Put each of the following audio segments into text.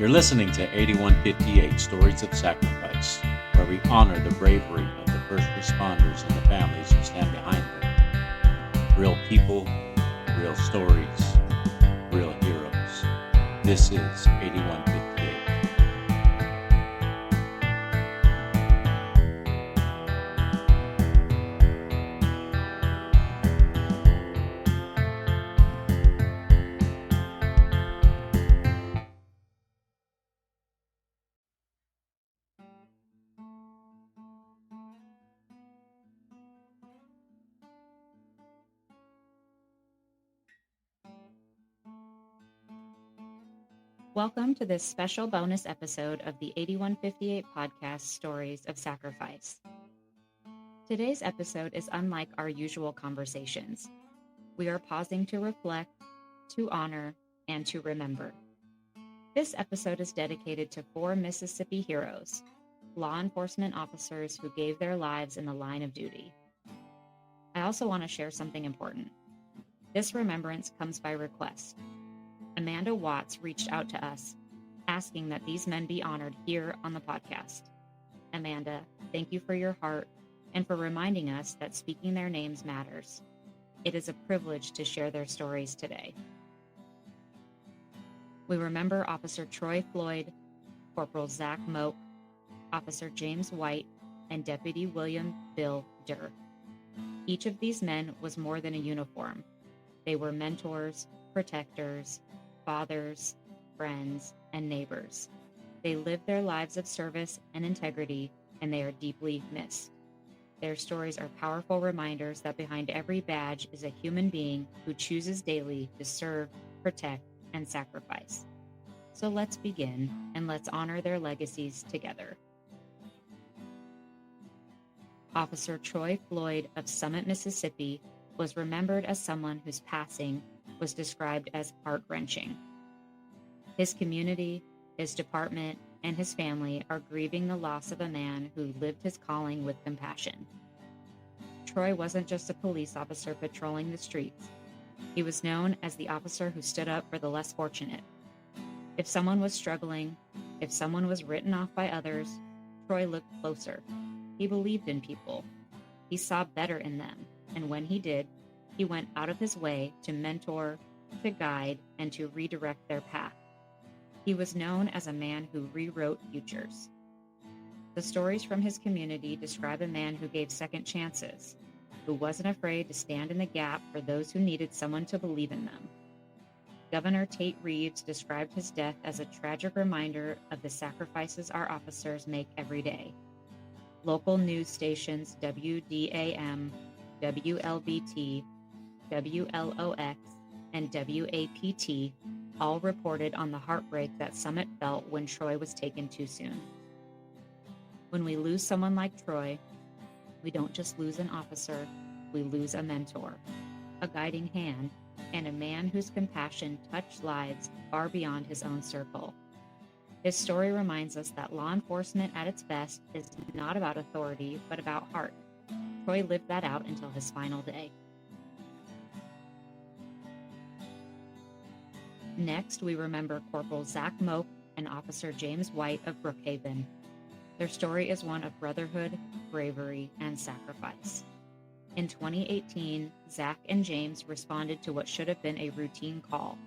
You're listening to 8158 Stories of Sacrifice, where we honor the bravery of the first responders and the families who stand behind them. Real people, real stories, real heroes. This is 8158. Welcome to this special bonus episode of the 8158 podcast Stories of Sacrifice. Today's episode is unlike our usual conversations. We are pausing to reflect, to honor, and to remember. This episode is dedicated to 4 Mississippi heroes, law enforcement officers who gave their lives in the line of duty. I also want to share something important. This remembrance comes by request. Amanda Watts reached out to us, asking that these men be honored here on the podcast. Amanda, thank you for your heart and for reminding us that speaking their names matters. It is a privilege to share their stories today. We remember Officer Troy Floyd, Corporal Zach Moak, Officer James White, and Deputy William Bill Durr. Each of these men was more than a uniform. They were mentors, protectors, fathers, friends, and neighbors. They lived their lives of service and integrity, and they are deeply missed. Their stories are powerful reminders that behind every badge is a human being who chooses daily to serve, protect, and sacrifice. So let's begin, and let's honor their legacies together. Officer Troy Floyd of Summit, Mississippi, was remembered as someone whose passing was described as heart-wrenching. His community, his department, and his family are grieving the loss of a man who lived his calling with compassion. Troy wasn't just a police officer patrolling the streets. He was known as the officer who stood up for the less fortunate. If someone was struggling, if someone was written off by others, Troy looked closer. He believed in people. He saw better in them, and when he did, he went out of his way to mentor, to guide, and to redirect their path. He was known as a man who rewrote futures. The stories from his community describe a man who gave second chances, who wasn't afraid to stand in the gap for those who needed someone to believe in them. Governor Tate Reeves described his death as a tragic reminder of the sacrifices our officers make every day. Local news stations WDAM, WLBT, WLOX, and WAPT all reported on the heartbreak that Summit felt when Troy was taken too soon. When we lose someone like Troy, we don't just lose an officer, we lose a mentor, a guiding hand, and a man whose compassion touched lives far beyond his own circle. His story reminds us that law enforcement at its best is not about authority, but about heart. Troy lived that out until his final day. Next, we remember Corporal Zach Moak and Officer James White of Brookhaven. Their story is one of brotherhood, bravery, and sacrifice. In 2018, Zach and James responded to what should have been a routine call.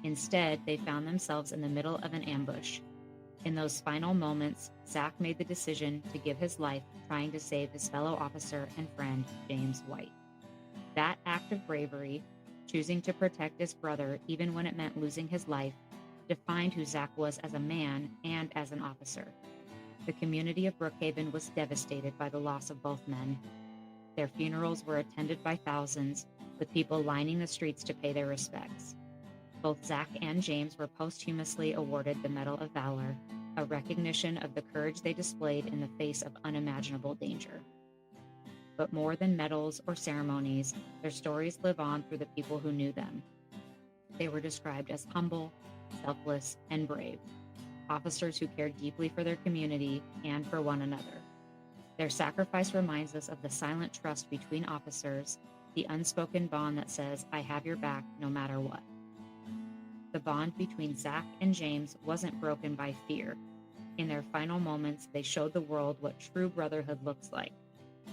Instead, they found themselves in the middle of an ambush. In those final moments, Zach made the decision to give his life trying to save his fellow officer and friend, James White. That act of bravery, choosing to protect his brother even when it meant losing his life, defined who Zach was as a man and as an officer. The community of Brookhaven was devastated by the loss of both men. Their funerals were attended by thousands, with people lining the streets to pay their respects. Both Zach and James were posthumously awarded the Medal of Valor, a recognition of the courage they displayed in the face of unimaginable danger. But more than medals or ceremonies, their stories live on through the people who knew them. They were described as humble, selfless, and brave, officers who cared deeply for their community and for one another. Their sacrifice reminds us of the silent trust between officers, the unspoken bond that says, "I have your back no matter what." The The bond between Zach and James wasn't broken by fear. In their final moments, they showed the world what true brotherhood looks like.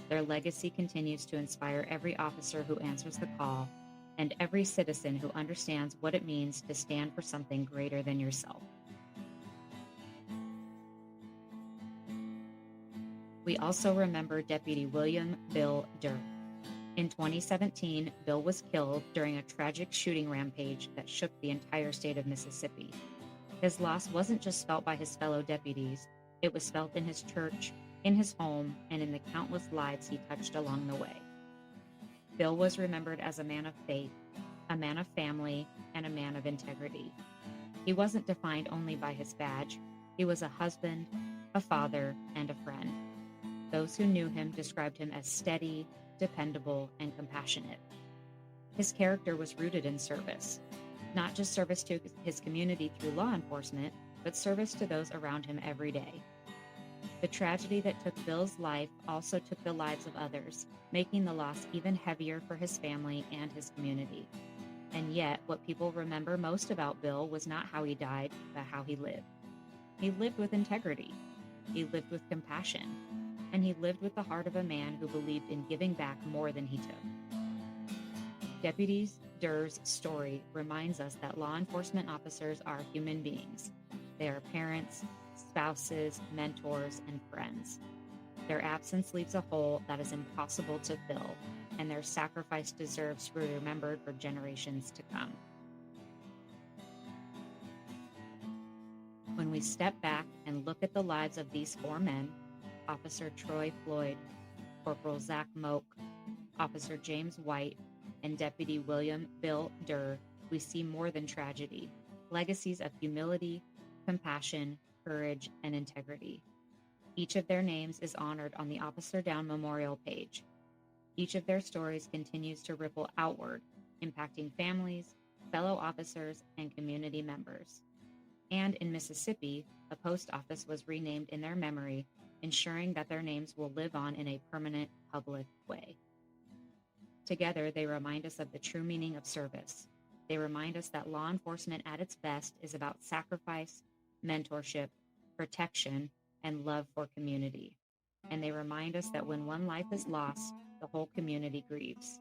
Their legacy continues to inspire every officer who answers the call and every citizen who understands what it means to stand for something greater than yourself. We also remember Deputy William Bill Durr. In 2017, Bill was killed during a tragic shooting rampage that shook the entire state of Mississippi. His loss wasn't just felt by his fellow deputies, it was felt in his church, in his home, and in the countless lives he touched along the way. Bill was remembered as a man of faith, a man of family, and a man of integrity. He wasn't defined only by his badge. He was a husband, a father, and a friend. Those who knew him described him as steady, dependable, and compassionate. His character was rooted in service, not just service to his community through law enforcement, but service to those around him every day. The tragedy that took Bill's life also took the lives of others, making the loss even heavier for his family and his community. And yet, what people remember most about Bill was not how he died, but how he lived. He lived with integrity. He lived with compassion. And he lived with the heart of a man who believed in giving back more than he took. Deputy Durr's story reminds us that law enforcement officers are human beings. They are parents, spouses, mentors, and friends. Their absence leaves a hole that is impossible to fill, and their sacrifice deserves to be remembered for generations to come. When we step back and look at the lives of these four men, Officer Troy Floyd, Corporal Zach Moak, Officer James White, and Deputy William Bill Durr, we see more than tragedy, legacies of humility, compassion, courage, and integrity. Each of their names is honored on the Officer Down Memorial page. Each of their stories continues to ripple outward, impacting families, fellow officers, and community members. And in Mississippi, a post office was renamed in their memory, ensuring that their names will live on in a permanent public way. Together, they remind us of the true meaning of service. They remind us that law enforcement at its best is about sacrifice, mentorship, protection, and love for community. And they remind us that when one life is lost, the whole community grieves.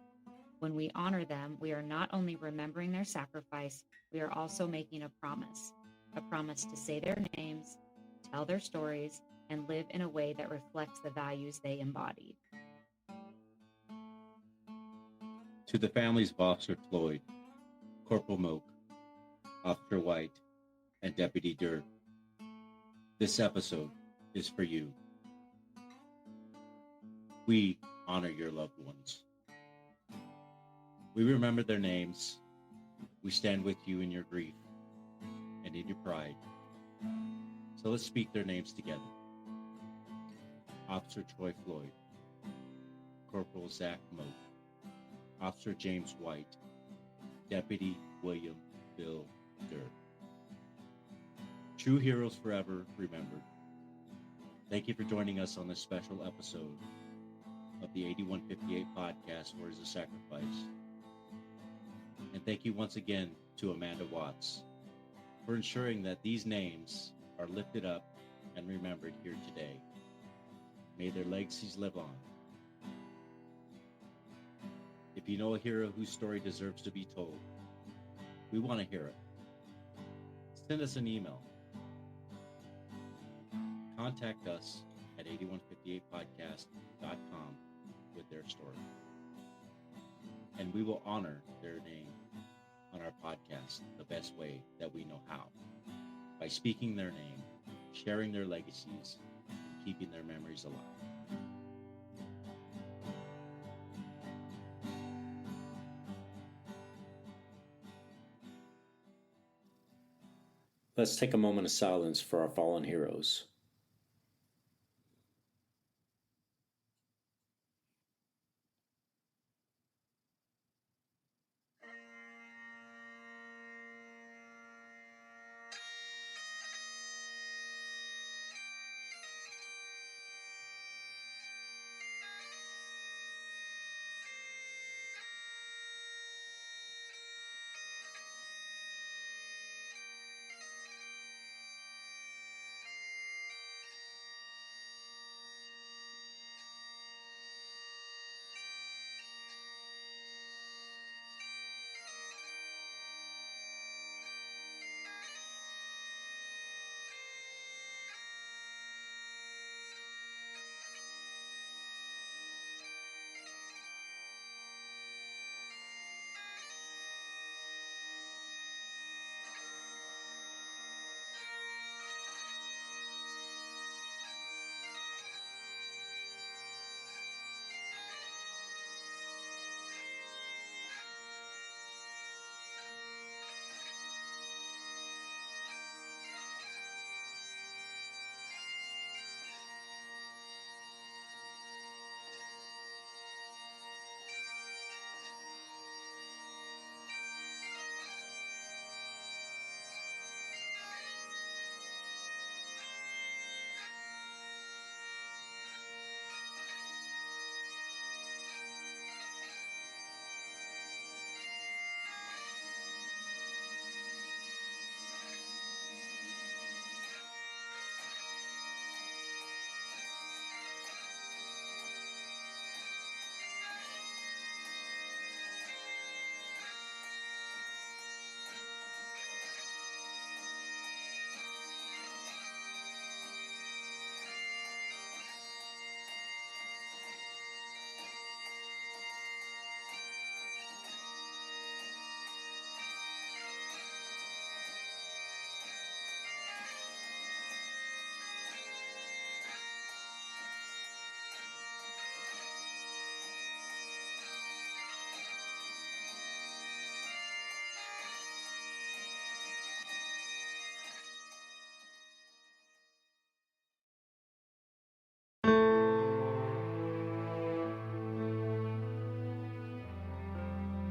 When we honor them, we are not only remembering their sacrifice, we are also making a promise to say their names, tell their stories, and live in a way that reflects the values they embodied. To the families of Officer Floyd, Corporal Moak, Officer White, and Deputy Durr, this episode is for you. We honor your loved ones. We remember their names. We stand with you in your grief and in your pride. So let's speak their names together. Officer Troy Floyd, Corporal Zach Moak, Officer James White, Deputy William Bill Durr. True heroes forever remembered. Thank you for joining us on this special episode of the 8158 podcast, Words of Sacrifice. And thank you once again to Amanda Watts for ensuring that these names are lifted up and remembered here today. May their legacies live on. If you know a hero whose story deserves to be told, we want to hear it. Send us an email. Contact us at 8158podcast.com with their story. And we will honor their name on our podcast the best way that we know how, by speaking their name, sharing their legacies, and keeping their memories alive. Let's take a moment of silence for our fallen heroes.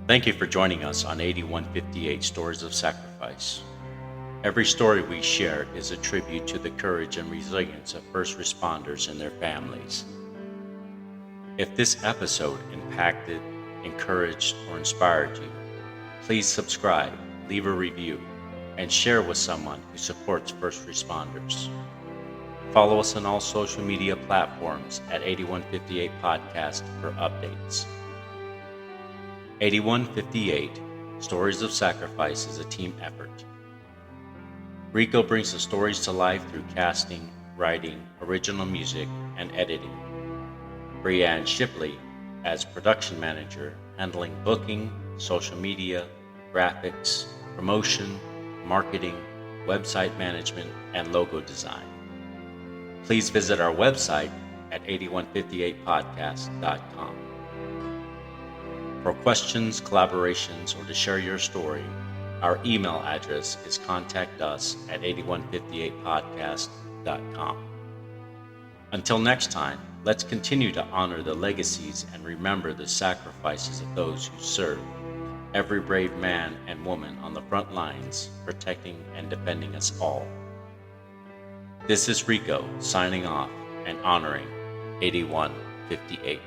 Thank you for joining us on 8158 Stories of Sacrifice. Every story we share is a tribute to the courage and resilience of first responders and their families. If this episode impacted, encouraged, or inspired you, please subscribe, leave a review, and share with someone who supports first responders. Follow us on all social media platforms at 8158 Podcast for updates. 8158 Stories of Sacrifice is a team effort. Rico brings the stories to life through casting, writing, original music, and editing. Brianne Shipley as production manager, handling booking, social media, graphics, promotion, marketing, website management, and logo design. Please visit our website at 8158podcast.com. For questions, collaborations, or to share your story, our email address is contactus@8158podcast.com. Until next time, let's continue to honor the legacies and remember the sacrifices of those who serve, every brave man and woman on the front lines, protecting and defending us all. This is Rico signing off and honoring 8158.